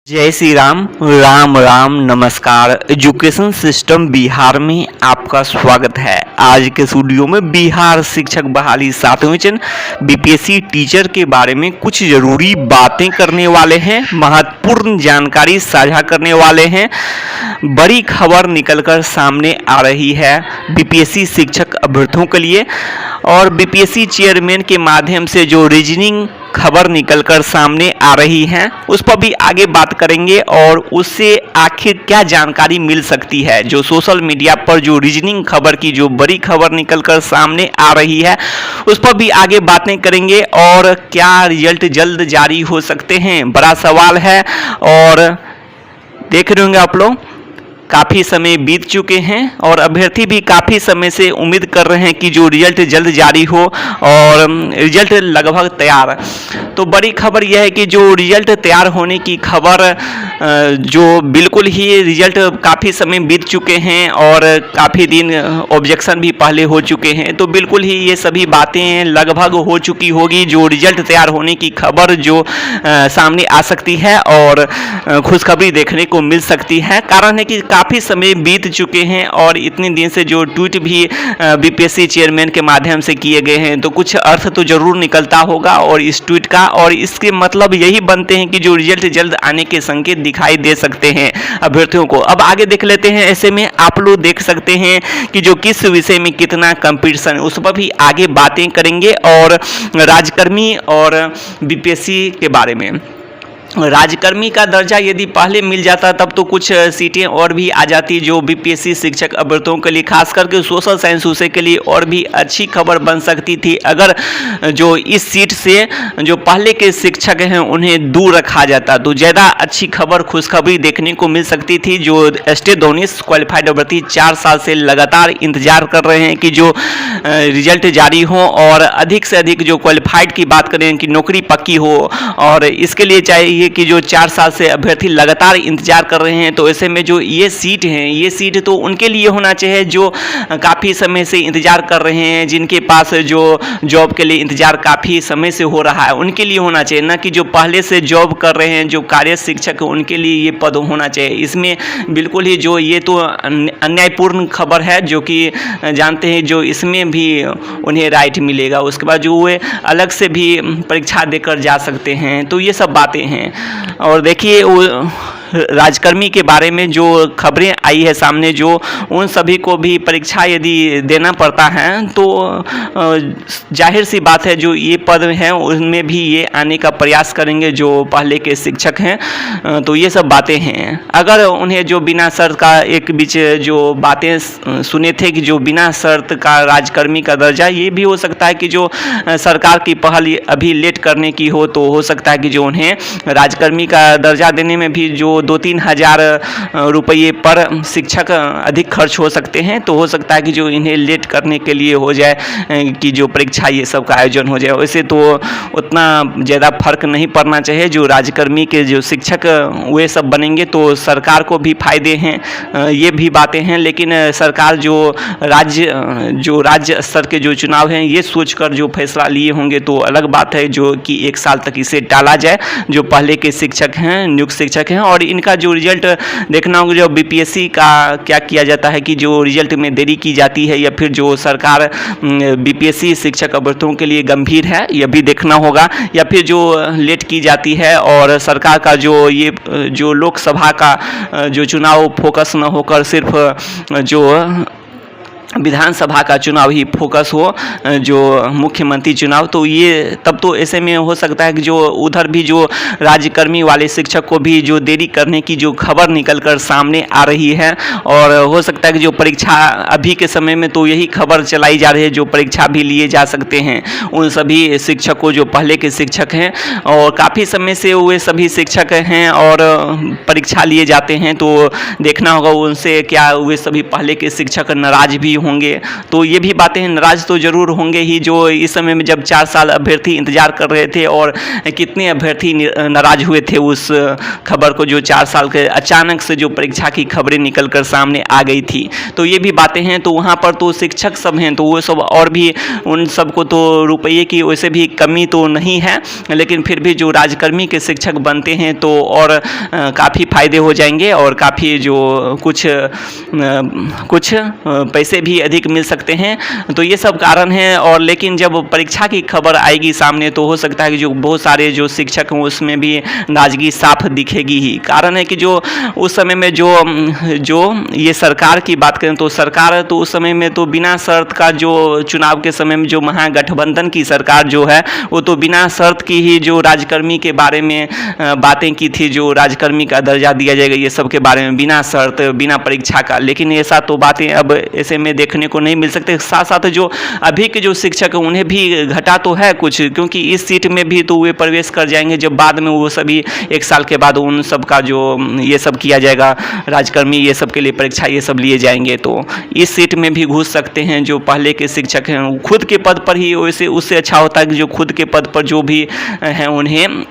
जय श्री राम राम राम नमस्कार। Education system Bihar में आपका स्वागत है। आज के वीडियो में बिहार शिक्षक बहाली 7वें चरण बीपीएससी टीचर के बारे में कुछ जरूरी बातें करने वाले हैं, महत्वपूर्ण जानकारी साझा करने वाले हैं। बड़ी खबर निकलकर सामने आ रही है बीपीएससी शिक्षक अभ्यर्थियों के लिए, और बीपीएससी चेयरमैन के माध्यम से जो रीजनिंग खबर निकलकर सामने आ रही है उस पर भी आगे बात करेंगे, और उससे आखिर क्या जानकारी मिल सकती है। जो सोशल मीडिया पर जो रीजनिंग खबर की जो बड़ी खबर निकलकर सामने आ रही है उस पर भी आगे बातें करेंगे, और क्या रिजल्ट जल्द जारी हो सकते हैं, बड़ा सवाल है। और देख रहे होंगे आप लोग, काफ़ी समय बीत चुके हैं और अभ्यर्थी भी काफ़ी समय से उम्मीद कर रहे हैं कि जो रिजल्ट जल्द जारी हो, और रिजल्ट लगभग तैयार। तो बड़ी खबर यह है कि जो रिजल्ट तैयार होने की खबर, जो बिल्कुल ही रिजल्ट काफ़ी समय बीत चुके हैं और काफ़ी दिन ऑब्जेक्शन भी पहले हो चुके हैं, तो बिल्कुल ही ये सभी बातें लगभग हो चुकी होगी। जो रिजल्ट तैयार होने की खबर जो सामने आ सकती है और खुशखबरी देखने को मिल सकती है। कारण है कि काफ़ी समय बीत चुके हैं और इतने दिन से जो ट्वीट भी बीपीएससी चेयरमैन के माध्यम से किए गए हैं, तो कुछ अर्थ तो जरूर निकलता होगा और इस ट्वीट का, और इसके मतलब यही बनते हैं कि जो रिजल्ट जल्द आने के संकेत दिखाई दे सकते हैं अभ्यर्थियों को। अब आगे देख लेते हैं। ऐसे में आप लोग देख सकते हैं कि जो किस विषय में कितना कंपटीशन, उस पर भी आगे बातें करेंगे, और राज्यकर्मी और बीपीएससी के बारे में। राज्यकर्मी का दर्जा यदि पहले मिल जाता तब तो कुछ सीटें और भी आ जाती जो बीपीएससी शिक्षक अभ्यर्थियों के लिए, खास करके सोशल साइंस विषय के लिए और भी अच्छी खबर बन सकती थी अगर जो इस सीट से जो पहले के शिक्षक हैं उन्हें दूर रखा जाता, तो ज़्यादा अच्छी खबर खुशखबरी देखने को मिल सकती थी। जो स्टेट दोनिस क्वालिफाइड अभ्यर्थी 4 साल से लगातार इंतजार कर रहे हैं कि जो रिजल्ट जारी हो, और अधिक से अधिक जो क्वालिफाइड की बात करें कि नौकरी पक्की हो, और इसके लिए चाहिए कि जो 4 साल से अभ्यर्थी लगातार इंतजार कर रहे हैं, तो ऐसे में जो ये सीट हैं, ये सीट तो उनके लिए होना चाहिए जो काफ़ी समय से इंतजार कर रहे हैं, जिनके पास जो जॉब के लिए इंतजार काफ़ी समय से हो रहा है, उनके लिए होना चाहिए, ना कि जो पहले से जॉब कर रहे हैं जो कार्य शिक्षक है उनके लिए ये पद होना चाहिए। इसमें बिल्कुल ही जो ये तो अन्यायपूर्ण खबर है, जो कि जानते हैं जो इसमें भी उन्हें राइट मिलेगा, उसके बाद जो वे अलग से भी परीक्षा देकर जा सकते हैं। तो ये सब बातें हैं। और देखिए राज्यकर्मी के बारे में जो खबरें आई है सामने, जो उन सभी को भी परीक्षा यदि देना पड़ता है तो जाहिर सी बात है जो ये पद हैं उनमें भी ये आने का प्रयास करेंगे जो पहले के शिक्षक हैं। तो ये सब बातें हैं। अगर उन्हें जो बिना शर्त का, एक बीच जो बातें सुने थे कि जो बिना शर्त का राज्यकर्मी का दर्जा, ये भी हो सकता है कि जो सरकार की पहल अभी लेट करने की हो, तो हो सकता है कि जो उन्हें राज्यकर्मी का दर्जा देने में भी जो 2-3 हज़ार रुपये पर शिक्षक अधिक खर्च हो सकते हैं, तो हो सकता है कि जो इन्हें लेट करने के लिए हो जाए कि जो परीक्षा ये सब का आयोजन हो जाए। वैसे तो उतना ज़्यादा फर्क नहीं पड़ना चाहिए। जो राज्यकर्मी के जो शिक्षक वे सब बनेंगे तो सरकार को भी फायदे हैं, ये भी बातें हैं। लेकिन सरकार जो राज्य स्तर के जो चुनाव हैं ये सोचकर जो फैसला लिए होंगे तो अलग बात है, जो कि 1 साल तक इसे टाला जाए। जो पहले के शिक्षक हैं, नियुक्त शिक्षक हैं, और इनका जो रिजल्ट देखना होगा, जो बीपीएससी का क्या किया जाता है कि जो रिजल्ट में देरी की जाती है, या फिर जो सरकार बीपीएससी शिक्षक अभ्यर्थियों के लिए गंभीर है, यह भी देखना होगा, या फिर जो लेट की जाती है और सरकार का जो ये जो लोकसभा का जो चुनाव फोकस न होकर सिर्फ जो विधानसभा का चुनाव ही फोकस हो, जो मुख्यमंत्री चुनाव, तो ये तब तो ऐसे में हो सकता है कि जो उधर भी जो राज्यकर्मी वाले शिक्षक को भी जो देरी करने की जो खबर निकलकर सामने आ रही है, और हो सकता है कि जो परीक्षा अभी के समय में तो यही खबर चलाई जा रही है जो परीक्षा भी लिए जा सकते हैं उन सभी शिक्षकों जो पहले के शिक्षक हैं, और काफ़ी समय से वे सभी शिक्षक हैं और परीक्षा लिए जाते हैं। तो देखना होगा उनसे क्या वे सभी पहले के शिक्षक नाराज भी होंगे। तो ये भी बातें नाराज़ तो ज़रूर होंगे ही, जो इस समय में जब 4 साल अभ्यर्थी इंतज़ार कर रहे थे और कितने अभ्यर्थी नाराज़ हुए थे उस खबर को, जो 4 साल के अचानक से जो परीक्षा की खबरें निकल कर सामने आ गई थी। तो ये भी बातें हैं। तो वहाँ पर तो शिक्षक सब हैं, तो वो सब और भी उन सबको तो रुपये की वैसे भी कमी तो नहीं है, लेकिन फिर भी जो राजकर्मी के शिक्षक बनते हैं तो और काफ़ी फ़ायदे हो जाएंगे और काफ़ी जो कुछ पैसे भी अधिक मिल सकते हैं। तो ये सब कारण हैं। और लेकिन जब परीक्षा की खबर आएगी सामने तो हो सकता है कि जो बहुत सारे जो शिक्षक हैं उसमें भी नाराज़गी साफ दिखेगी ही। कारण है कि जो उस समय में जो ये सरकार की बात करें तो सरकार तो उस समय में तो बिना शर्त का, जो चुनाव के समय में जो महागठबंधन की सरकार जो है वो तो बिना शर्त की ही जो राजकर्मी के बारे में बातें की थी, जो राजकर्मी का दर्जा दिया जाएगा ये सब के बारे में बिना शर्त बिना परीक्षा का। लेकिन ऐसा तो बातें अब ऐसे में देखने को नहीं मिल सकते। साथ साथ जो अभी के जो शिक्षक हैं उन्हें भी घटा तो है कुछ, क्योंकि इस सीट में भी तो वे प्रवेश कर जाएंगे जब बाद में वो सभी 1 साल के बाद उन सब का जो ये सब किया जाएगा, राजकर्मी ये सब के लिए परीक्षा ये सब लिए जाएंगे, तो इस सीट में भी घुस सकते हैं। जो पहले के शिक्षक हैं खुद के पद पर ही, वैसे उससे अच्छा होता है कि जो खुद के पद पर जो भी हैं उन्हें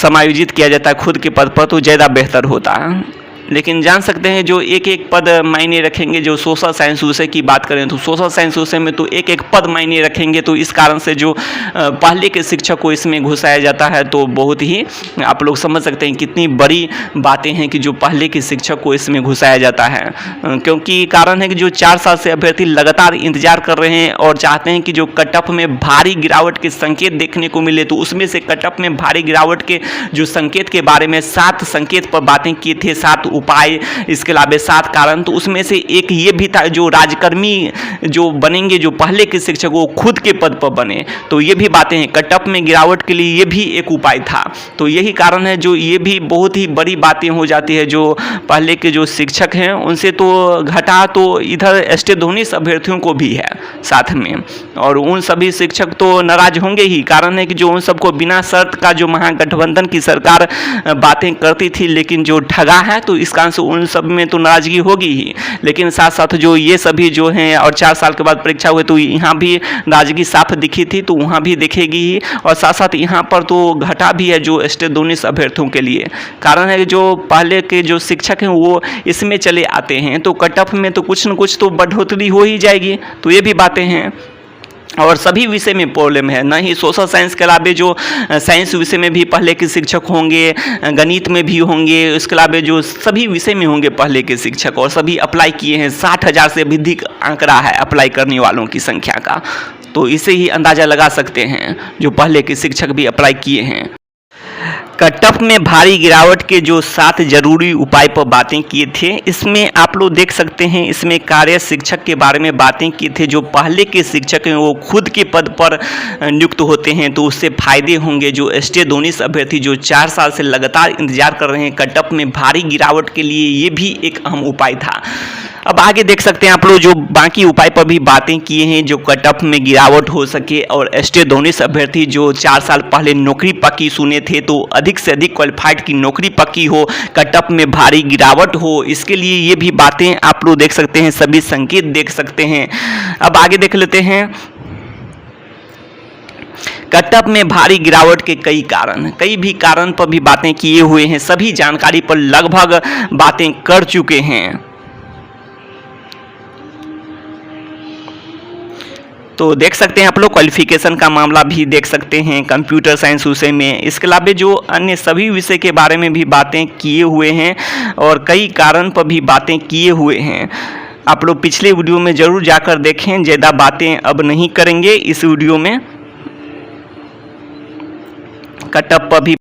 समायोजित किया जाता है खुद के पद पर, तो ज़्यादा बेहतर होता है। लेकिन जान सकते हैं जो एक एक पद मायने रखेंगे। जो सोशल साइंस विषय की बात करें तो सोशल साइंस विषय में तो एक एक पद मायने रखेंगे, तो इस कारण से जो पहले के शिक्षक को इसमें घुसाया जाता है तो बहुत ही आप लोग समझ सकते हैं कितनी बड़ी बातें हैं कि जो पहले के शिक्षक को इसमें घुसाया जाता है। क्योंकि कारण है कि जो 4 साल से अभ्यर्थी लगातार इंतजार कर रहे हैं और चाहते हैं कि जो कटऑफ में भारी गिरावट के संकेत देखने को मिले, तो उसमें से कटऑफ में भारी गिरावट के जो संकेत के बारे में 7 संकेत पर बातें किए थे, 7 उपाय, इसके अलावा 7 कारण। तो उसमें से एक ये भी था जो राजकर्मी जो बनेंगे, जो पहले के शिक्षक वो खुद के पद पर बने, तो ये भी बातें हैं। कटऑफ में गिरावट के लिए ये भी एक उपाय था। तो यही कारण है जो ये भी बहुत ही बड़ी बातें हो जाती है। जो पहले के जो शिक्षक हैं उनसे तो घटा, तो इधर एस्टेडोनिस अभ्यर्थियों को भी है साथ में, और उन सभी शिक्षक तो नाराज होंगे ही। कारण है कि जो उन सबको बिना शर्त का जो महागठबंधन की सरकार बातें करती थी, लेकिन जो ठगा है तो इस कारण से उन सब में तो नाराजगी होगी ही। लेकिन साथ साथ जो ये सभी जो हैं और 4 साल के बाद परीक्षा हुए तो यहाँ भी नाराजगी साफ दिखी थी, तो वहाँ भी दिखेगी ही। और साथ साथ यहाँ पर तो घटा भी है जो एस्टेडोनिस अभ्यर्थियों के लिए। कारण है कि जो पहले के जो शिक्षक हैं वो इसमें चले आते हैं तो कटऑफ में तो कुछ न कुछ तो बढ़ोतरी हो ही जाएगी। तो ये भी बातें हैं। और सभी विषय में प्रॉब्लम है, ना ही सोशल साइंस के अलावा जो साइंस विषय में भी पहले के शिक्षक होंगे, गणित में भी होंगे, उसके अलावा जो सभी विषय में होंगे पहले के शिक्षक, और सभी अप्लाई किए हैं। 60,000 से अधिक आंकड़ा है अप्लाई करने वालों की संख्या का, तो इसे ही अंदाज़ा लगा सकते हैं जो पहले के शिक्षक भी अप्लाई किए हैं। कटऑफ में भारी गिरावट के जो 7 जरूरी उपाय पर बातें किए थे, इसमें आप लोग देख सकते हैं इसमें कार्य शिक्षक के बारे में बातें किए थे। जो पहले के शिक्षक हैं वो खुद के पद पर नियुक्त होते हैं तो उससे फायदे होंगे। जो एस्टेडोनिस अभ्यर्थी जो 4 साल से लगातार इंतजार कर रहे हैं कटऑफ में भारी गिरावट के लिए, ये भी एक अहम उपाय था। अब आगे देख सकते हैं आप लोग जो बाकी उपाय पर भी बातें किए हैं जो कटऑफ में गिरावट हो सके, और एस्टेडोनिस अभ्यर्थी जो 4 साल पहले नौकरी पक्की सुने थे तो अधिक से अधिक क्वालिफाइड की नौकरी पक्की हो, कटऑफ में भारी गिरावट हो, इसके लिए ये भी बातें आप लोग देख सकते हैं, सभी संकेत देख सकते हैं। अब आगे देख लेते हैं कटऑफ में भारी गिरावट के कई भी कारण पर भी बातें किए हुए हैं। सभी जानकारी पर लगभग बातें कर चुके हैं। तो देख सकते हैं आप लोग क्वालिफिकेशन का मामला भी देख सकते हैं कंप्यूटर साइंस विषय में। इसके अलावा जो अन्य सभी विषय के बारे में भी बातें किए हुए हैं और कई कारण पर भी बातें किए हुए हैं। आप लोग पिछले वीडियो में ज़रूर जाकर देखें, ज़्यादा बातें अब नहीं करेंगे इस वीडियो में। कटऑफ पर भी